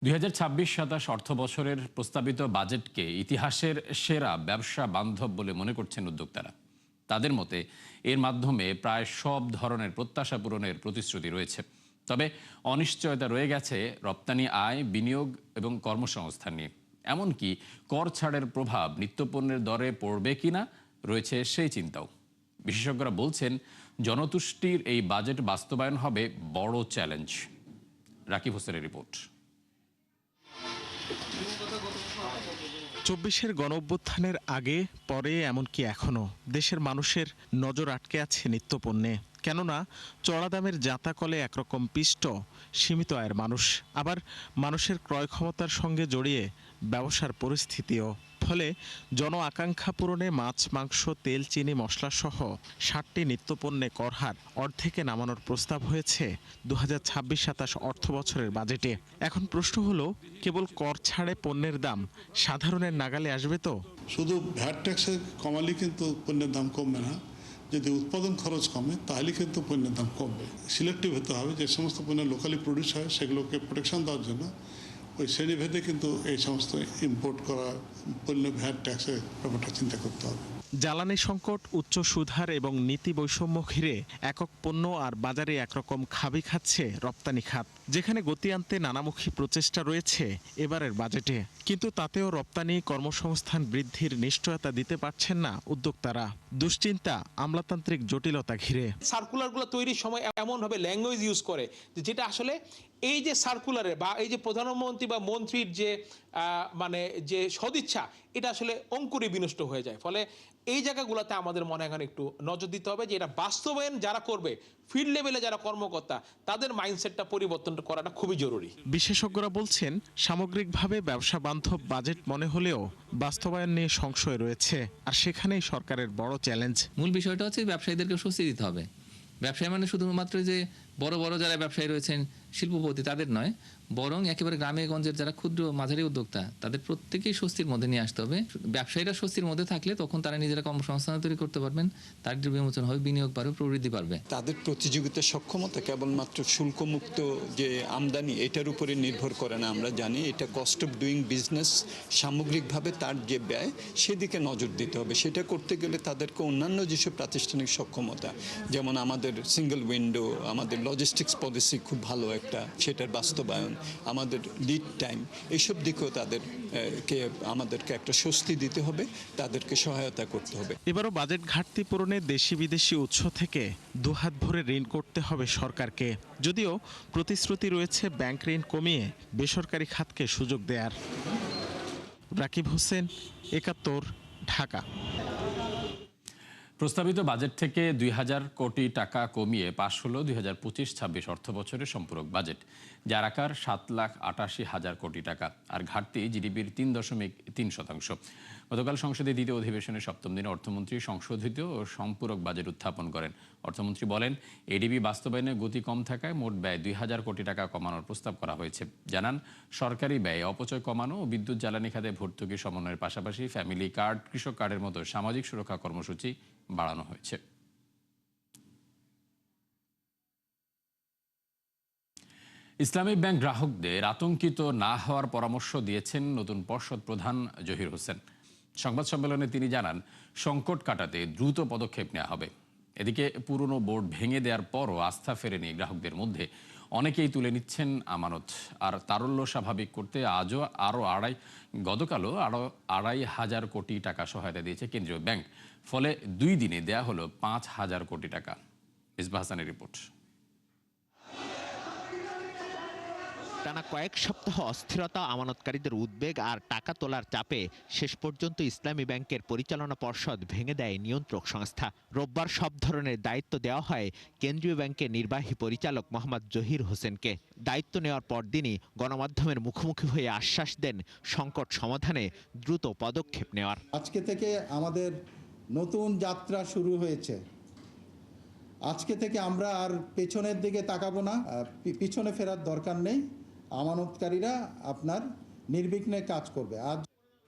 ২০২৬-২৭ অর্থ বছরের প্রস্তাবিত বাজেটকে ইতিহাসের সেরা ব্যবসা বান্ধব বলে মনে করছেন উদ্যোক্তারা। তাদের মতে এর মাধ্যমে প্রায় সব ধরনের প্রত্যাশা পূরণের প্রতিশ্রুতি রয়েছে। তবে অনিশ্চয়তা রয়ে গেছে রপ্তানি আয়, বিনিয়োগ এবং কর্মসংস্থান নিয়ে। এমনকি কর ছাড়ের প্রভাব নিত্যপণ্যের দরে পড়বে কিনা রয়েছে সেই চিন্তাও। বিশেষজ্ঞরা বলছেন জনতুষ্টির এই বাজেট বাস্তবায়ন হবে বড় চ্যালেঞ্জ। রাকিব হোসেনের রিপোর্ট। ২৪-এর গণঅভ্যুত্থানের আগে পরে এমনকি এখনো দেশের মানুষের নজর আটকে আছে নিত্যপণ্যে। কেননা চড়া দামের জাঁতাকলে একরকম পিষ্ট সীমিত আয়ের মানুষ, আবার মানুষের ক্রয় ক্ষমতার সঙ্গে জড়িয়ে ব্যবসার পরিস্থিতিও। ফলে জন আকাঙ্ক্ষা পূরণে মাছ, মাংস, তেল, চিনি, মশলা সহ ৬০টি নিত্যপণ্যে করহার অর্ধেকে নামানোর প্রস্তাব হয়েছে ২০২৬-২৭ অর্থ বছরের বাজেটে। এখন প্রশ্ন হলো, কেবল কর ছাড়ে পণ্যের দাম সাধারণের নাগালে আসবে তো? শুধু ভ্যাট ট্যাক্সে কমালে কিন্তু পণ্যের দাম কমবে না। যদি উৎপাদন খরচ কমে তাহলে কিন্তু পণ্যের দাম কমবে। সিলেক্টিভ হতে হবে, যে সমস্ত পণ্য লোকালি প্রডিউস হয় সেগুলোকে প্রোটেকশন দেওয়ার জন্য ওই শ্রেণীভেদে কিন্তু এই সমস্ত ইম্পোর্ট করা পণ্য ভ্যাট ট্যাক্সের ব্যাপারটা চিন্তা করতে হবে। জ্বালানি সংকট, উচ্চ সুদহার এবং নীতি বৈষম্য ঘিরে একক পণ্য আর বাজারে একরকম খাবি খাচ্ছে রপ্তানি খাত, যেখানে গতি আনতে নানামুখী প্রচেষ্টা রয়েছে এবারের বাজেটে। কিন্তু তাতেও রপ্তানি কর্মসংস্থান বৃদ্ধির নিশ্চয়তা দিতে পারছেন না উদ্যোক্তারা। দুশ্চিন্তা আমলাতান্ত্রিক জটিলতা ঘিরে। সার্কুলারগুলো তৈরির সময় এমনভাবে ল্যাঙ্গুয়েজ ইউজ করে যেটা আসলে এই যে সার্কুলারে বা এই যে প্রধানমন্ত্রী বা মন্ত্রীর যে যে সদিচ্ছা, এটা আসলে অঙ্কুরে বিনষ্ট হয়ে যায়। ফলে এই জায়গাগুলোতে আমাদের মনে এখন একটু নজর দিতে হবে যে এটা বাস্তবায়ন যারা করবে, ফিল্ড লেভেলে যারা কর্মকর্তা, তাদের মাইন্ডসেটটা পরিবর্তন করাটা খুবই জরুরি। বিশেষজ্ঞরা বলছেন সামগ্রিকভাবে ব্যবসা বান্ধব বাজেট মনে হলেও বাস্তবায়ন নিয়ে সংশয় রয়েছে, আর সেখানেই সরকারের বড় চ্যালেঞ্জ। মূল বিষয়টা হচ্ছে ব্যবসায়ীদেরকে স্বস্তি দিতে হবে। ব্যবসায়ী মানে শুধুমাত্র যে বড় বড় যারা ব্যবসায়ী রয়েছেন শিল্পপতি তাদের নয়, বরং একেবারে গ্রামে গঞ্জের যারা ক্ষুদ্র মাঝারি উদ্যোক্তা তাদের প্রত্যেকেই স্বস্তির মধ্যে নিয়ে আসতে হবে। ব্যবসায়ীরা স্বস্তির মধ্যে থাকলে তখন তারা নিজেরা কর্মসংস্থান তৈরি করতে পারবেন, দারিদ্র্য বিমোচন হবে, বিনিয়োগ বাড়বে, প্রবৃদ্ধি পারবে। তাদের প্রতিযোগিতার সক্ষমতা কেবলমাত্র শুল্কমুক্ত যে আমদানি এটার উপরে নির্ভর করে না। আমরা জানি এটা কস্ট অফ ডুইং বিজনেস, সামগ্রিকভাবে তার যে ব্যয় সেদিকে নজর দিতে হবে। সেটা করতে গেলে তাদেরকে অন্যান্য যেসব প্রাতিষ্ঠানিক সক্ষমতা, যেমন আমাদের সিঙ্গেল উইন্ডো, আমাদের লজিস্টিক্স পলিসি খুব ভালো একটা, সেটার বাস্তবায়ন, আমাদের লিড টাইম, এইসব দিকেও আমাদেরকে একটা স্বস্তি দিতে হবে, তাদেরকে সহায়তা করতে হবে। এবারও বাজেট ঘাটতি পূরণে দেশি বিদেশি উৎস থেকে দুহাত ভরে ঋণ করতে হবে সরকারকে। যদিও প্রতিশ্রুতি রয়েছে ব্যাংক ঋণ কমিয়ে বেসরকারি খাতকে সুযোগ দেয়ার। রাকিব হোসেন, ৭১, ঢাকা। প্রস্তাবিত বাজেট থেকে ২,০০০ কোটি টাকা কমিয়ে পাশ হল ২০২৫-২৬ অর্থ বছরের সম্পূরক বাজেট, যার আকার ৭,৮৮,০০০ কোটি টাকা, আর ঘাটতি জিডিপির ৩.৩%। গতকাল সংসদে দ্বিতীয় অধিবেশনের সপ্তম দিনে অর্থমন্ত্রী সংশোধিত ও সম্পূরক বাজেট উত্থাপন করেন। অর্থমন্ত্রী বলেন, এডিবি বাস্তবায়নে গতি কম থাকায় মোট ব্যয় ২,০০০ কোটি টাকা কমানোর প্রস্তাব করা হয়েছে। জানান, সরকারি ব্যয় অপচয় কমানো ও বিদ্যুৎ জ্বালানি খাতে ভর্তুকি সমন্বয়ের পাশাপাশি ফ্যামিলি কার্ড, কৃষক কার্ডের মতো সামাজিক সুরক্ষা কর্মসূচি বাড়ানো হয়েছে। ইসলামী ব্যাংক গ্রাহকদের আতঙ্কিত না হওয়ার পরামর্শ দিয়েছেন নতুন পর্ষদ প্রধান জহির হোসেন। সংবাদ সম্মেলনে তিনি জানান, সংকট কাটাতে দ্রুত পদক্ষেপ নেওয়া হবে। এদিকে পুরনো বোর্ড ভেঙে দেওয়ার পরও আস্থা ফেরেনি গ্রাহকদের মধ্যে। অনেকেই তুলে নিচ্ছেন আমানত। আর তারল্য স্বাভাবিক করতে গতকালও আরও ২,৫০০ কোটি টাকা সহায়তা দিয়েছে কেন্দ্রীয় ব্যাংক। ফলে ২ দিনে দেয়া হলো ৫,০০০ কোটি টাকা। মিসবাহ হাসানের রিপোর্ট। টানা কয়েক সপ্তাহ অস্থিরতা, আমানতকারীদের উদ্বেগ আর টাকা তোলার চাপে শেষ পর্যন্ত ইসলামী ব্যাংকের পরিচালনা পর্ষদ ভেঙে দেয় নিয়ন্ত্রক সংস্থা। রোববার সব ধরনের দায়িত্ব দেওয়া হয় কেন্দ্রীয় ব্যাংকের নির্বাহী পরিচালক মোহাম্মদ জহির হোসেনকে। দায়িত্ব নেওয়ার পরদিনই গণমাধ্যমের মুখোমুখি হয়ে আশ্বাস দেন সংকট সমাধানে দ্রুত পদক্ষেপ নেওয়ার। আজকে থেকে আমাদের নতুন যাত্রা শুরু হয়েছে। আজকে থেকে আমরা আর পেছনের দিকে তাকাবো না, পিছনে ফেরার দরকার নেই। আমানতকারীরা আপনার নির্বিঘ্নে কাজ করবে।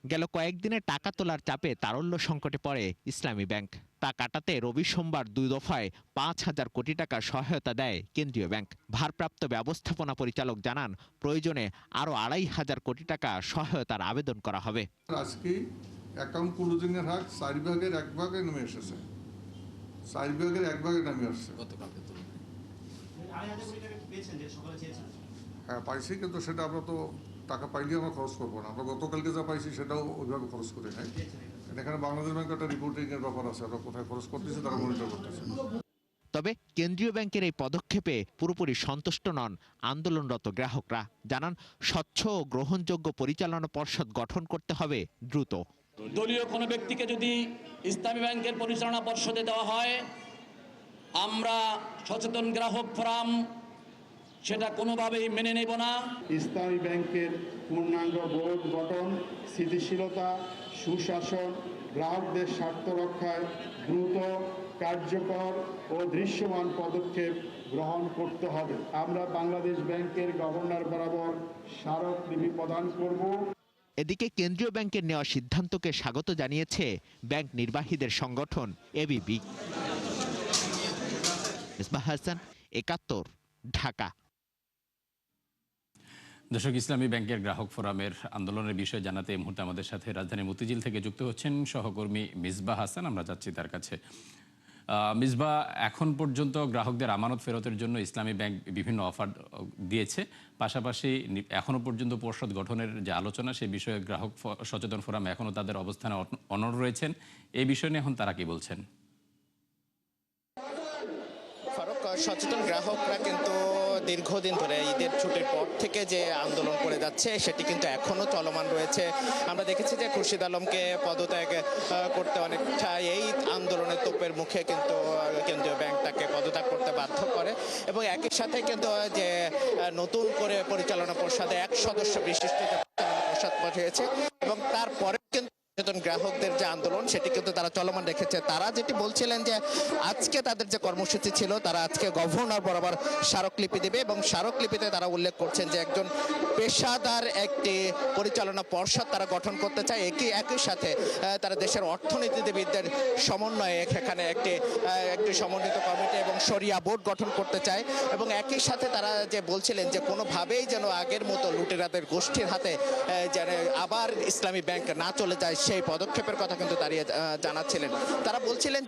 গেল কয়েকদিনে টাকা তোলার চাপে তারল্য সংকটে পড়ে ইসলামী ব্যাংক। তা কাটাতে রবি সোমবার 2 দফায় 5,000 কোটি টাকা সহায়তা দেয় কেন্দ্রীয় ব্যাংক। ভারপ্রাপ্ত ব্যবস্থাপনা পরিচালক জানান, প্রয়োজনে আরও 2,500 কোটি টাকা সহায়তার আবেদন করা হবে। আজকে অ্যাকাউন্ট ক্লোজিং এর হার 4 ভাগের 1 ভাগে নেমে এসেছে, 4 ভাগের 1 ভাগে নেমে আসছে। হ্যাঁ পাইছি, কিন্তু সেটা আমরা তো টাকা পাইলে আমরা খরচ করবো না। আমরা গতকালকে যা পাইছি সেটাও ওইভাবে খরচ করে নাই। এখানে বাংলাদেশ ব্যাংক একটা রিপোর্টিং এর ব্যাপার আছে, আমরা কোথায় খরচ করতেছি তারা মনিটর করতেছে। তবে কেন্দ্রীয় ব্যাংকের এই পদক্ষেপে পুরোপুরি সন্তুষ্ট নন আন্দোলনরত গ্রাহকরা। জানান, স্বচ্ছ ও গ্রহণযোগ্য পরিচালনা পর্ষদ গঠন করতে হবে দ্রুত। দলীয় কোনো ব্যক্তিকে যদি ইসলামী ব্যাংকের পরিচালনা পর্ষদে দেওয়া হয়, আমরা সচেতন গ্রাহক ফোরাম সেটা কোনোভাবেই মেনে নেব না। ইসলামী ব্যাংকের পূর্ণাঙ্গ বোর্ড গঠন, স্থিতিশীলতা, সুশাসন, গ্রাহকদের স্বার্থ রক্ষায় দ্রুত, কার্যকর ও দৃশ্যমান পদক্ষেপ গ্রহণ করতে হবে। আমরা বাংলাদেশ ব্যাংকের গভর্নর বরাবর স্মারকলিপি প্রদান করব। এদিকে কেন্দ্রীয় ব্যাংকের নেওয়া সিদ্ধান্তকে স্বাগত জানিয়েছে ব্যাংক নির্বাহীদের সংগঠন এবিবি। মিসবাহ হাসান, ৭১, ঢাকা। দর্শক, ইসলামী ব্যাংকের গ্রাহক ফোরামের আন্দোলনের বিষয়ে জানাতে এই মুহূর্তে আমাদের সাথে রাজধানী মতিঝিল থেকে যুক্ত হচ্ছেন সহকর্মী মিসবাহ হাসান। আমরা যাচ্ছি তার কাছে। মিসবাহ, এখন পর্যন্ত গ্রাহকদের আমানত ফেরতের জন্য ইসলামী ব্যাংক বিভিন্ন অফার দিয়েছে, পাশাপাশি এখনো পর্যন্ত পর্ষদ গঠনের যে আলোচনা সে বিষয়ে গ্রাহক সচেতন ফোরাম এখনও তাদের অবস্থানে অনড় রয়েছেন। এই বিষয় নিয়ে এখন তারা কি বলছেন? সচেতন গ্রাহকরা কিন্তু দীর্ঘদিন ধরে ঈদের ছুটির পর থেকে যে আন্দোলন করে যাচ্ছে সেটি কিন্তু এখনো চলমান রয়েছে। আমরা দেখেছি যে খুরশিদ আলমকে পদত্যাগ করতে অনেকটা এই আন্দোলনের তোপের মুখে কিন্তু কেন্দ্রীয় ব্যাংক তাকে পদত্যাগ করতে বাধ্য করে, এবং একই সাথে কিন্তু যে নতুন করে পরিচালনা পর্ষদে 1 সদস্য বিশিষ্ট পরিষদ পাঠিয়েছে, এবং তারপরে কিন্তু সচেতন গ্রাহকদের যে আন্দোলন সেটি কিন্তু তারা চলমান রেখেছে। তারা যেটি বলছিলেন যে আজকে তাদের যে কর্মসূচি ছিল, তারা আজকে গভর্নর বরাবর স্মারকলিপি দেবে, এবং স্মারকলিপিতে তারা উল্লেখ করছেন যে একজন পেশাদার একটি পরিচালনা পর্ষদ তারা গঠন করতে চায়। একই সাথে তারা দেশের অর্থনীতিবিদদের সমন্বয়ে এখানে একটি সমন্বিত কমিটি এবং শরিয়া বোর্ড গঠন করতে চায়, এবং একই সাথে তারা যে বলছিলেন যে কোনোভাবেই যেন আগের মতো লুটেরাদের গোষ্ঠীর হাতে যেন আবার ইসলামী ব্যাংক না চলে যায় সেই পদক্ষেপের কথা কিন্তু দাঁড়িয়ে জানাচ্ছিলেন। তারা বলছিলেন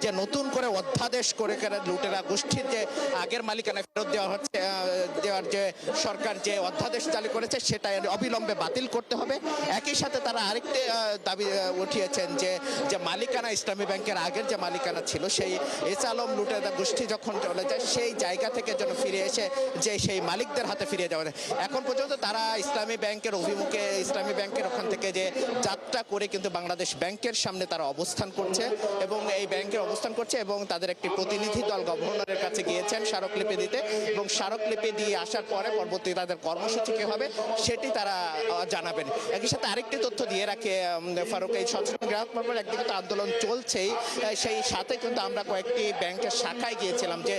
যে নতুন করে অধ্যাদেশ করে লুটেরা গোষ্ঠীর যে আগের মালিকানা ফেরত দেওয়ার যে সরকার যে অধ্যাদেশ জারি করেছে সেটা অবিলম্বে বাতিল করতে হবে। একই সাথে তারা আরেকটি দাবি উঠিয়েছেন যে মালিকানা ইসলামী ব্যাংকের আগের যে মালিকানা ছিল, সেই এস আলম লুটেরা গোষ্ঠী যখন চলে যায় সেই জায়গা থেকে যেন ফিরে এসে যে সেই মালিকদের হাতে ফিরে যাওয়া যায়। এখন পর্যন্ত তারা ইসলামী ব্যাংকের অভিমুখে, ইসলামী ব্যাংকের ওখান থেকে যে যাত্রা করে কিন্তু বাংলাদেশ ব্যাংকের সামনে তারা অবস্থান করছে, এবং এই ব্যাংকের অবস্থান করছে, এবং তাদের একটি প্রতিনিধি দল গভর্নরের কাছে গিয়েছেন স্মারকলিপি দিতে, এবং স্মারকলিপি দিয়ে আসার পরে পরবর্তী তাদের কর্মসূচি কি হবে সেটি তারা জানাবেন। একই সাথে আরেকটি তথ্য দিয়ে রাখে ফারুক, এই সচেতন গ্রাহক ফোরামের একদিকে তো আন্দোলন চলছেই, সেই সাথে কিন্তু আমরা কয়েকটি ব্যাংকের শাখায় গিয়েছিলাম, যে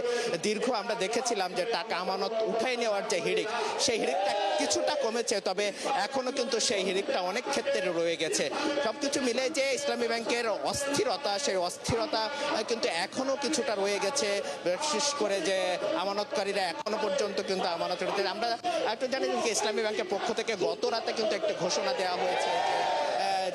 দীর্ঘ আমরা দেখেছিলাম যে টাকা আমানত উঠাই নেওয়ার যে হিড়িক, সেই হিড়িকটা কিছুটা কমেছে, তবে এখনো কিন্তু সেই হিড়িকটা অনেক ক্ষেত্রে রয়ে গেছে। সবকিছু মিলে যে ইসলামী ব্যাংকের অস্থিরতা, সেই অস্থিরতা কিন্তু এখনো কিছুটা রয়ে গেছে, বিশেষ করে যে আমানতকারীরা এখনো পর্যন্ত কিন্তু আমানত রয়েছে। আমরা একটু জানি যে ইসলামী ব্যাংকের পক্ষ থেকে গত রাতে কিন্তু একটি ঘোষণা দেওয়া হয়েছে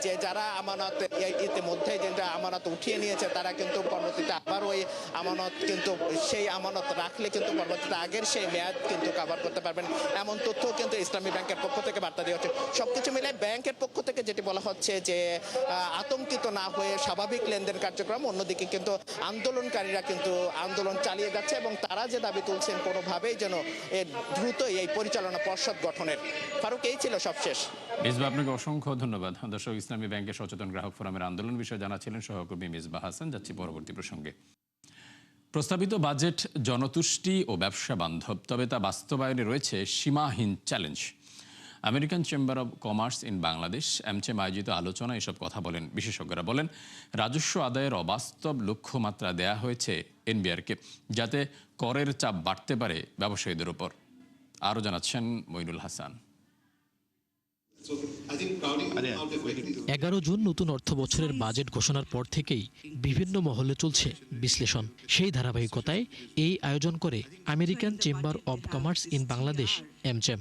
যে যারা আমানত ইতিমধ্যে যেটা আমানত উঠিয়ে নিয়েছে তারা কিন্তু পরবর্তীতে আবার ওই আমানত কিন্তু সেই আমানত রাখলে কিন্তু পরবর্তীতে আগের সেই মেয়াদ কিন্তু কভার করতে পারবেন, এমন তথ্য কিন্তু ইসলামী ব্যাংকের পক্ষ থেকে বার্তা দেওয়া হচ্ছে। সবকিছু মিলে ব্যাংকের পক্ষ থেকে যেটি বলা হচ্ছে যে আতঙ্কিত না হয়ে স্বাভাবিক লেনদেন কার্যক্রম, অন্যদিকে কিন্তু আন্দোলনকারীরা কিন্তু আন্দোলন চালিয়ে যাচ্ছে, এবং তারা যে দাবি তুলছেন কোনোভাবেই যেন দ্রুতই এই পরিচালনা পর্ষদ গঠনের। ফারুক, এই ছিল সবশেষ। মিসবাহ, আপনাকে অসংখ্য ধন্যবাদ। দর্শক, ইসলামী ব্যাংকের সচেতন গ্রাহক ফোরামের আন্দোলন বিষয়ে জানাচ্ছিলেন সহকর্মী মিসবাহ হাসান। যাচ্ছি পরবর্তী প্রসঙ্গে। প্রস্তাবিত বাজেট জনতুষ্টি ও ব্যবসা বান্ধব, তবে তা বাস্তবায়নে রয়েছে সীমাহীন challenge. American chamber of commerce in Bangladesh AmCham আয়োজিত আলোচনা এসব কথা বলেন বিশেষজ্ঞরা। বলেন, রাজস্ব আদায়ের অবাস্তব লক্ষ্যমাত্রা দেয়া হয়েছে এনবিআরকে, যাতে করের চাপ বাড়তে পারে ব্যবসায়ীদের উপর। আরও জানাচ্ছেন মইনুল হাসান। 11 জুন নতুন অর্থ বছরের বাজেট ঘোষণার পর থেকেই বিভিন্ন মহলে চলছে বিশ্লেষণ। সেই ধারাবাহিকতায় এই আয়োজন করে American chamber of commerce in Bangladesh AmCham.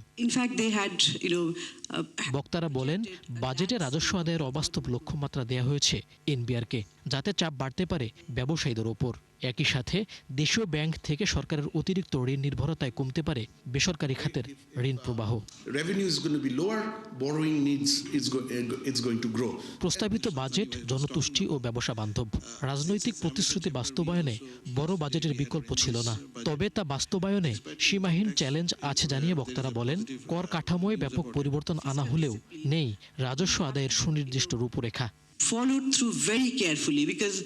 বক্তারা বলেন, বাজেটে রাজস্ব আদায়ের অবাস্তব লক্ষ্যমাত্রা দেয়া হয়েছে এনবিআরকে, যাতে চাপ বাড়তে পারে ব্যবসায়ীদের ওপর। একই সাথে দেশীয় ব্যাংক থেকে সরকারের অতিরিক্ত ঋণ নির্ভরতায় কমতে পারে বেসরকারি খাতের ঋণ প্রবাহ। প্রস্তাবিত বাজেট জনতুষ্টি ও ব্যবসা বান্ধব। রাজনৈতিক প্রতিশ্রুতি বাস্তবায়নে বড় বাজেটের বিকল্প ছিল না, তবে তা বাস্তবায়নে সীমাহীন চ্যালেঞ্জ আছে জানিয়ে বক্তারা বলেন, কর কাঠামোয় ব্যাপক পরিবর্তন আনা হলেও নেই রাজস্ব আদায়ের সুনির্দিষ্ট রূপরেখা। Followed through very carefully, because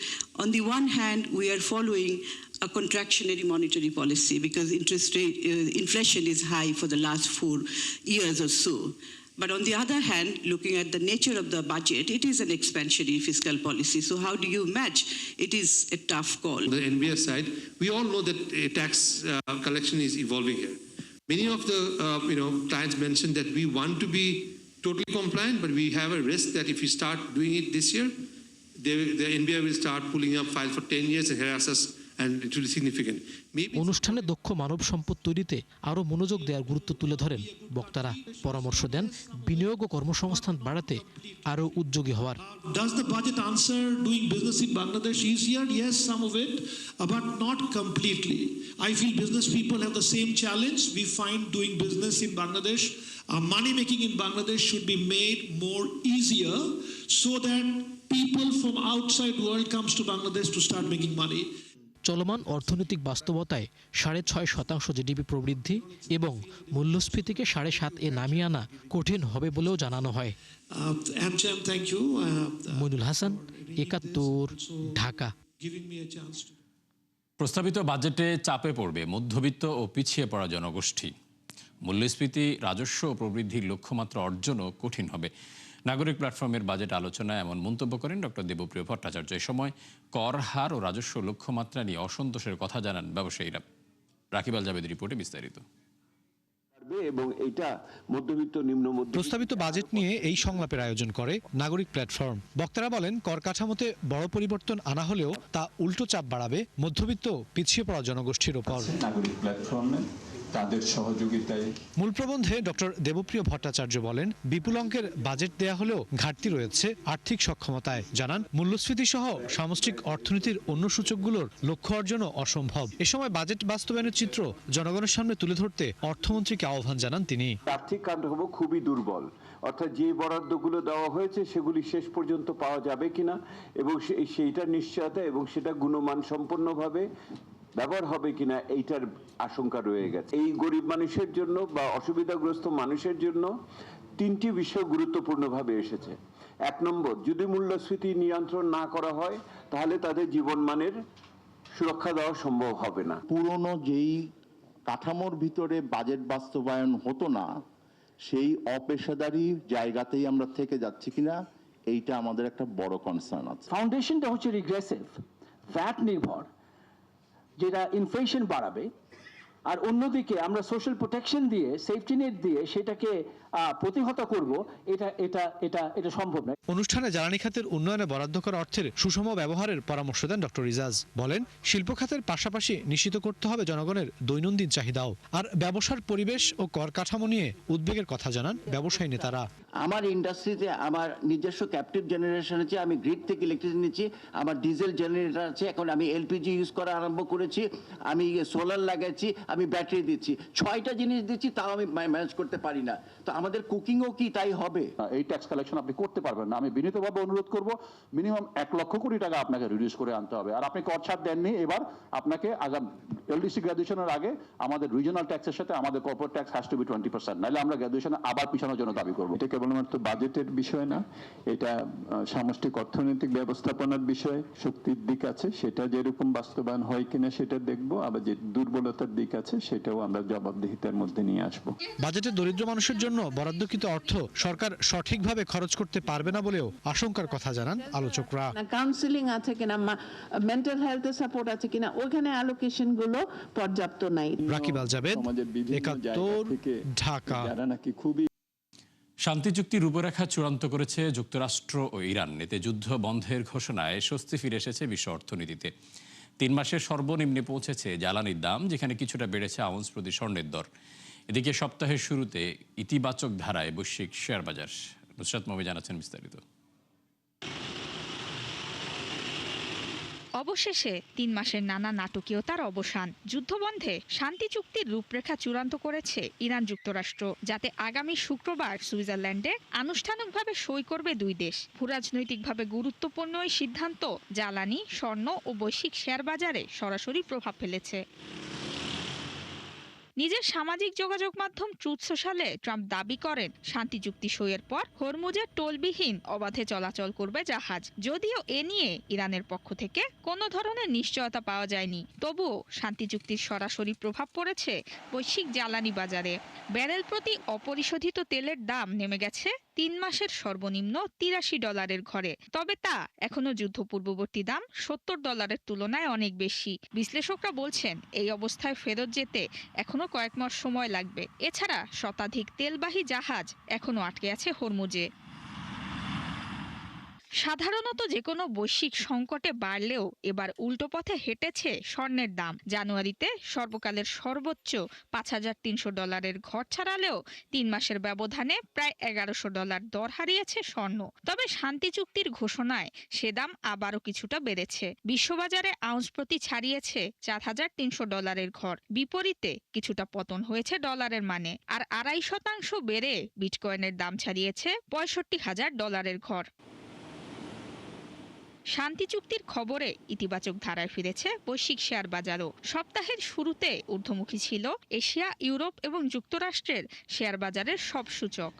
on the one hand we are following a contractionary monetary policy because inflation is high for the last 4 years or so. But on the other hand, looking at the nature of the budget, it is an expansionary fiscal policy. So how do you match? It is a tough call. On the NBS side, we all know that tax collection is evolving here. Many of the clients mentioned that we want to be totally compliant, but we have a risk that if we start doing it this year, the NBI will start pulling up files for 10 years and harass us, and it will be significant. অনুষ্ঠানে দক্ষ মানব সম্পদ তৈরিতে আরও মনোযোগ দেওয়ার গুরুত্ব তুলে ধরেন বক্তারা। পরামর্শ দেন বিনিয়োগ ও কর্মসংস্থান বাড়াতে আরও উদ্যোগী হওয়ার। Does the budget answer doing business in Bangladesh easier? Yes, some of it, but not completely. I feel business people have the same challenge. We find doing business in Bangladesh, money making in Bangladesh should be made more easier so that people from outside world comes to Bangladesh to start making money. চলমান অর্থনৈতিক বাস্তবতায় 6.5% GDP প্রবৃদ্ধি এবং মূল্যস্ফীতিকে 7.5 নামিয়ে আনা কঠিন হবে বলেও জানানো হয়। মইনুল হাসান, 71, ঢাকা। প্রস্তাবিত বাজেটে চাপে পড়বে মধ্যবিত্ত ও পিছিয়ে পড়া জনগোষ্ঠী। মূল্যস্ফীতি, রাজস্ব ও প্রবৃদ্ধির লক্ষ্যমাত্রা অর্জনও কঠিন হবে। নাগরিক প্ল্যাটফর্মের বাজেট আলোচনায় এমন মন্তব্য করেন ডক্টর দেবপ্রিয় ভট্টাচার্য। এ সময় কর হার ও রাজস্ব লক্ষ্যমাত্রা নিয়ে অসন্তোষের কথা জানান ব্যবসায়ীরা। রাকিব আল জাবেদ রিপোর্টে বিস্তারিত। এবং এইটা মধ্যবিত্ত নিম্ন প্রস্তাবিত বাজেট নিয়ে এই সংলাপের আয়োজন করে নাগরিক প্ল্যাটফর্ম। বক্তারা বলেন, কর কাঠামোতে বড় পরিবর্তন আনা হলেও তা উল্টো চাপ বাড়াবে মধ্যবিত্ত পিছিয়ে পড়া জনগোষ্ঠীর উপর। নাগরিক প্ল্যাটফর্মে তাদের সহযোগিতায় মূল প্রবন্ধে ডক্টর দেবপ্রিয় ভট্টাচার্য বলেন, বিপুল অঙ্কের বাজেট দেয়া হলেও ঘাটতি রয়েছে আর্থিক সক্ষমতায়। জানান, মূল্যস্ফীতি সহ সামষ্টিক অর্থনীতির অন্য সূচকগুলোর লক্ষ্য অর্জনও অসম্ভব। এ সময় বাজেট বাস্তবায়নের চিত্র জনগণের সামনে তুলে ধরতে অর্থমন্ত্রীকে আহ্বান জানান তিনি। আর্থিক কাঠামো খুবই দুর্বল, অর্থাৎ যে বরাদ্দগুলো দেওয়া হয়েছে সেগুলি শেষ পর্যন্ত পাওয়া যাবে কিনা এবং সেইটার নিশ্চয়তা এবং সেটা গুণমান সম্পন্নভাবে ব্যবহার হবে কিনা এইটার আশঙ্কা রয়ে গেছে। এই গরিব মানুষের জন্য বা অসুবিধাগ্রস্ত মানুষের জন্য 3টি বিষয় গুরুত্বপূর্ণভাবে এসেছে। 1 নম্বর, যদি মূল্যস্ফীতি নিয়ন্ত্রণ না করা হয় তাহলে তাদের জীবনমানের সুরক্ষা দেওয়া সম্ভব হবে না। পুরনো যেই কাঠামোর ভিতরে বাজেট বাস্তবায়ন হতো না, সেই অপেশাদারি জায়গাতেই আমরা থেকে যাচ্ছি কিনা এইটা আমাদের একটা বড় কনসার্ন আছে। ফাউন্ডেশনটা হচ্ছে রিগ্রেসিভ, ভ্যাট নির্ভর, যেটা ইনফ্লেশন বাড়াবে, আর অন্যদিকে আমরা সোশ্যাল প্রোটেকশন দিয়ে, সেফটি নেট দিয়ে সেটাকে প্রতিহত করব, এটা সম্ভব নয়। অনুষ্ঠানে জ্বালানি খাতের উন্নয়নে বরাদ্দ করা অর্থের সুষম ব্যবহারের পরামর্শ দেন ডক্টর রিজাজ। বলেন, শিল্প খাতের পাশাপাশি নিশ্চিত করতে হবে জনগণের দৈনন্দিন চাহিদাও। আর ব্যবসার পরিবেশ ও কর কাঠামো নিয়ে উদ্বেগের কথা জানান ব্যবসায়ী নেতারা। আমার ইন্ডাস্ট্রিতে আমার নিজস্ব ক্যাপটিভ জেনারেশন আছে, আমি গ্রিড থেকে ইলেকট্রিসিটি নিচ্ছি, আমার ডিজেল জেনারেটর আছে, এখন আমি এলপিজি ইউজ করা আরম্ভ করেছি, আমি সোলার লাগাচ্ছি, আমি ব্যাটারি দিচ্ছি, 6টা জিনিস দিচ্ছি, তাও আমি ম্যানেজ করতে পারি না। তো আমাদের কুকিংও কি তাই হবে? এই ট্যাক্স কালেকশন আপনি করতে পারবেন না। আমি বিনীতভাবে অনুরোধ করব, মিনিমাম 1 লক্ষ কোটি টাকা আপনাকে রিডিউস করে আনতে হবে। আর আপনি কর ছাড় দেননি, এবার আপনাকে আগাম এলডিসি গ্র্যাজুয়েশনের আগে আমাদের রিজিওনাল ট্যাক্সের সাথে আমাদের corporate tax has to be 20%, নাহলে আমরা গ্র্যাজুয়েশনে আবার পিছানোর জন্য দাবি করব। এটা কেবলমাত্র বাজেটের বিষয় না, এটা সামষ্টিক অর্থনৈতিক ব্যবস্থাপনার বিষয়। শক্তির দিক আছে, সেটা যেরকম বাস্তবায়ন হয় কিনা সেটা দেখব, আবার যে দুর্বলতার দিক আছে সেটাও আমরা জবাবদিহিতার মধ্যে নিয়ে আসব। বাজেটে দরিদ্র মানুষের জন্য বরাদ্দকৃত অর্থ সরকার সঠিকভাবে খরচ করতে পারবে না বলেও আশঙ্কার কথা জানান আলোচকরা। কাউন্সিলিং আছে কিনা, মেন্টাল হেলথ সাপোর্ট আছে কিনা, ওখানে অ্যালোকেশন গুলো পর্যাপ্ত নাই। রাকিব আল জাবেদ, 71, ঢাকা। যারা নাকি খুবই শান্তি চুক্তির রূপরেখা চূড়ান্ত করেছে যুক্তরাষ্ট্র ও ইরান। এতে যুদ্ধ বন্ধের ঘোষণায় স্বস্তি ফিরে এসেছে বিশ্ব অর্থনীতিতে। 3 মাসের সর্বনিম্নে পৌঁছেছে জ্বালানির দাম, যেখানে কিছুটা বেড়েছে আউন্স প্রতি স্বর্ণের দর। এদিকে সপ্তাহের শুরুতে ইতিবাচক ধারায় বৈশ্বিক শেয়ার বাজার। নুসরাত মমি জানাচ্ছেন বিস্তারিত। অবশেষে 3 মাসের নানা নাটকীয়তার অবসান। যুদ্ধবন্ধে শান্তি চুক্তির রূপরেখা চূড়ান্ত করেছে ইরান যুক্তরাষ্ট্র, যাতে আগামী শুক্রবার সুইজারল্যান্ডে আনুষ্ঠানিকভাবে সই করবে দুই দেশ। ভূরাজনৈতিকভাবে গুরুত্বপূর্ণ এই সিদ্ধান্ত জ্বালানি, স্বর্ণ ও বৈশ্বিক শেয়ার বাজারে সরাসরি প্রভাব ফেলেছে। নিজের সামাজিক যোগাযোগ মাধ্যম ট্রুথ সোশ্যালে ট্রাম্প দাবি করেন, শান্তি চুক্তি সইয়ের পর হরমুজে টোলবিহীন অবাধে চলাচল করবে জাহাজ। যদিও এ নিয়ে ইরানের পক্ষ থেকে কোনো ধরনের নিশ্চয়তা পাওয়া যায়নি, তবুও শান্তি চুক্তির সরাসরি প্রভাব পড়েছে বৈশ্বিক জ্বালানি বাজারে। ব্যারেল প্রতি অপরিশোধিত তেলের দাম নেমে গেছে 3 মাসের সর্বনিম্ন $83 ঘরে। তবে তা এখনো যুদ্ধ পূর্ববর্তী দাম $70 তুলনায় অনেক বেশি। বিশ্লেষকরা বলছেন, এই অবস্থায় ফেরত যেতে এখনো কয়েক মাস সময় লাগবে। এছাড়া শতাধিক তেলবাহী জাহাজ এখনো আটকে আছে হরমুজে। সাধারণত যে কোনো বৈশ্বিক সংকটে বাড়লেও এবার উল্টো পথে হেঁটেছে স্বর্ণের দাম। জানুয়ারিতে সর্বকালের সর্বোচ্চ $5,300 ঘর ছাড়ালেও 3 মাসের ব্যবধানে প্রায় $1,100 দর হারিয়েছে স্বর্ণ। তবে শান্তি চুক্তির ঘোষণায় সে দাম আবারও কিছুটা বেড়েছে। বিশ্ববাজারে আউন্স প্রতি ছাড়িয়েছে $4,300 ঘর। বিপরীতে কিছুটা পতন হয়েছে ডলারের মানে। আর 2.5% বেড়ে বিটকয়েনের দাম ছাড়িয়েছে $65,000 ঘর। শান্তি চুক্তির খবরে ইতিবাচক ধারায় ফিরেছে বৈশ্বিক শেয়ার বাজারও। সপ্তাহের শুরুতে ঊর্ধ্বমুখী ছিল এশিয়া, ইউরোপ এবং যুক্তরাষ্ট্রের শেয়ার বাজারের সব সূচক।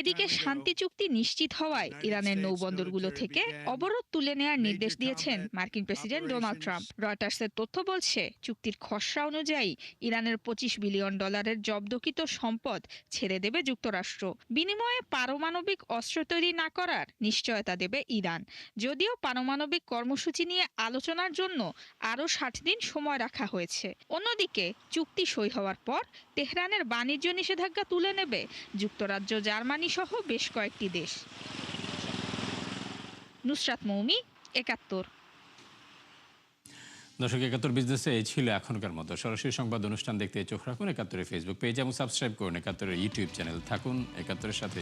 এদিকে শান্তি চুক্তি নিশ্চিত হওয়ায় ইরানের নৌবন্দরগুলো থেকে অবরোধ তুলে নেওয়ার নির্দেশ দিয়েছেন মার্কিন প্রেসিডেন্ট ডোনাল্ড ট্রাম্প। রয়টার্সের তথ্য বলছে, চুক্তির খসড়া অনুযায়ী ইরানের $25 বিলিয়ন জব্দকৃত সম্পদ ছেড়ে দেবে যুক্তরাষ্ট্র। বিনিময়ে পারমাণবিক অস্ত্র তৈরি না করার নিশ্চয়তা দেবে ইরান। যদিও পারমাণবিক কর্মসূচি নিয়ে আলোচনার জন্য আরও 60 দিন সময় রাখা হয়েছে। অন্যদিকে চুক্তি সই হওয়ার পর তেহরানের বাণিজ্য নিষেধাজ্ঞা তুলে নেবে যুক্তরাজ্য, জার্মানি সহ বেশ কয়েকটি দেশ। নুসরাত মৌমি, 71। দর্শক, 71 বিজনেসে এই ছিল এখনকার মতো। সরাসরি সংবাদ অনুষ্ঠান দেখতে চোখ রাখুন 71 ফেসবুক পেজ এবং সাবস্ক্রাইব করুন 71 ইউটিউব চ্যানেল। থাকুন 71 সাথে।